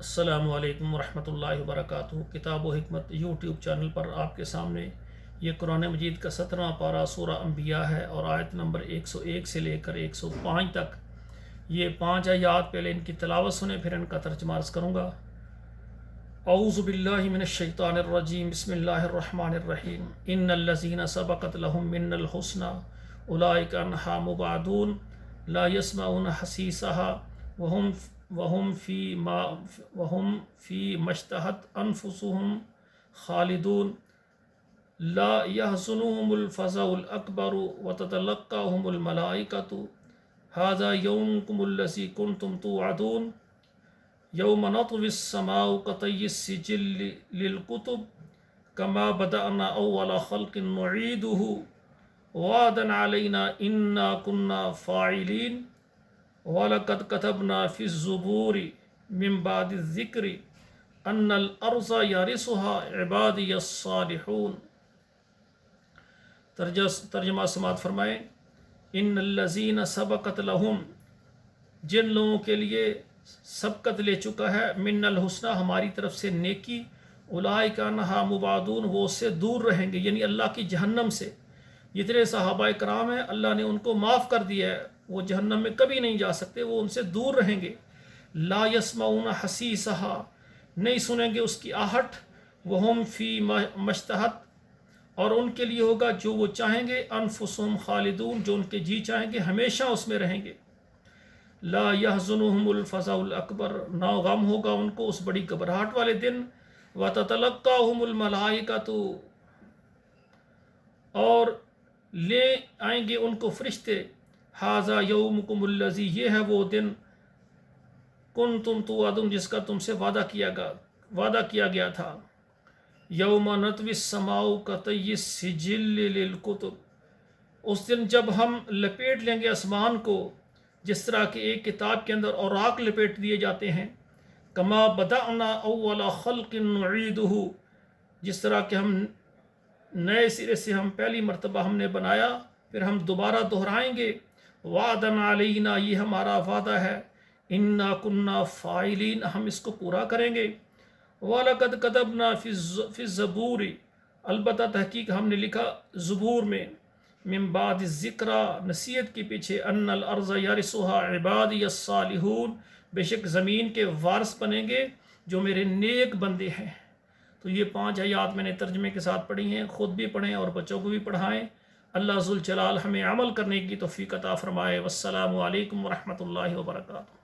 السلام علیکم ورحمۃ اللہ وبرکاتہ۔ کتاب و حکمت یوٹیوب چینل پر آپ کے سامنے یہ قرآن مجید کا 17واں پارہ سورہ انبیاء ہے اور آیت نمبر 101 سے لے کر 105 تک یہ 5 آیات پہلے ان کی تلاوت سنیں، پھر ان کا ترجمہ عرض کروں گا۔ اعوذ باللہ من الشیطان الرجیم، بسم اللہ الرحمن الرحیم۔ ان الذین سبقت لهم من الحسنى اولئک عنہا مبعدون لا يسمعون حسیسها وهم فی مشتہت انفسهم خالدون لا يحزنهم الفزع الاکبر وتتلقاهم الملائکۃ ھذا یومکم الذی کنتم توعدون یوم نطوی السماء کطی السجل للکتب کما بدأنا اول خلق نعیدہ وعدا علینا انا کنا فاعلین وَلَقَدْ كَتَبْنَا فِي الزُّبُورِ مِن بَعْدِ الذِّكْرِ أَنَّ الْأَرْضَ يَرِثُهَا عِبَادِيَ الصَّالِحُونَ۔ ترجمہ سماعت فرمائیں۔ ان الذین سبقت لہم، جن لوگوں کے لیے سبقت لے چکا ہے، من الحسنى ہماری طرف سے نیکی، اولئک عنہا مبعدون وہ اس سے دور رہیں گے، یعنی اللہ کی جہنم سے۔ جتنے صحابہ کرام ہیں اللہ نے ان کو معاف کر دیا ہے، وہ جہنم میں کبھی نہیں جا سکتے، وہ ان سے دور رہیں گے۔ لا یسمعون حسیسها نہیں سنیں گے اس کی آہٹ، وہم فی مشتہت اور ان کے لیے ہوگا جو وہ چاہیں گے، انفسهم خالدون جو ان کے جی چاہیں گے ہمیشہ اس میں رہیں گے۔ لا يحزنهم الفزع الاکبر نہ غم ہوگا ان کو اس بڑی گھبراہٹ والے دن، وتتلقاهم الملائکۃ اور لے آئیں گے ان کو فرشتے، ھذا یومکم الذی یہ ہے وہ دن، کنتم توعدون جس کا تم سے وعدہ کیا گیا تھا۔ یوم نطوی السماء کطی السجل للکتب اس دن جب ہم لپیٹ لیں گے آسمان کو جس طرح کہ ایک کتاب کے اندر اوراق لپیٹ دیے جاتے ہیں، کما بدأنا اول خلق نعیدہ جس طرح کہ ہم نئے سرے سے پہلی مرتبہ ہم نے بنایا پھر ہم دوبارہ دہرائیں گے۔ وعدا علینا یہ ہمارا وعدہ ہے، انا کنا فاعلین ہم اس کو پورا کریں گے۔ وَلَقَدْ كَتَبْنَا فِي الزُّبُورِ البتہ تحقیق ہم نے لکھا زبور میں، من بعد الذکر نصیحت کے پیچھے، ان الارض یرثها عبادی الصالحون بے شک زمین کے وارث بنیں گے جو میرے نیک بندے ہیں۔ تو یہ 5 آیات میں نے ترجمے کے ساتھ پڑھی ہیں، خود بھی پڑھیں اور بچوں کو بھی پڑھائیں۔ اللہ ذوالجلال ہمیں عمل کرنے کی توفیق عطا فرمائے۔ والسلام علیکم ورحمۃ اللہ وبرکاتہ۔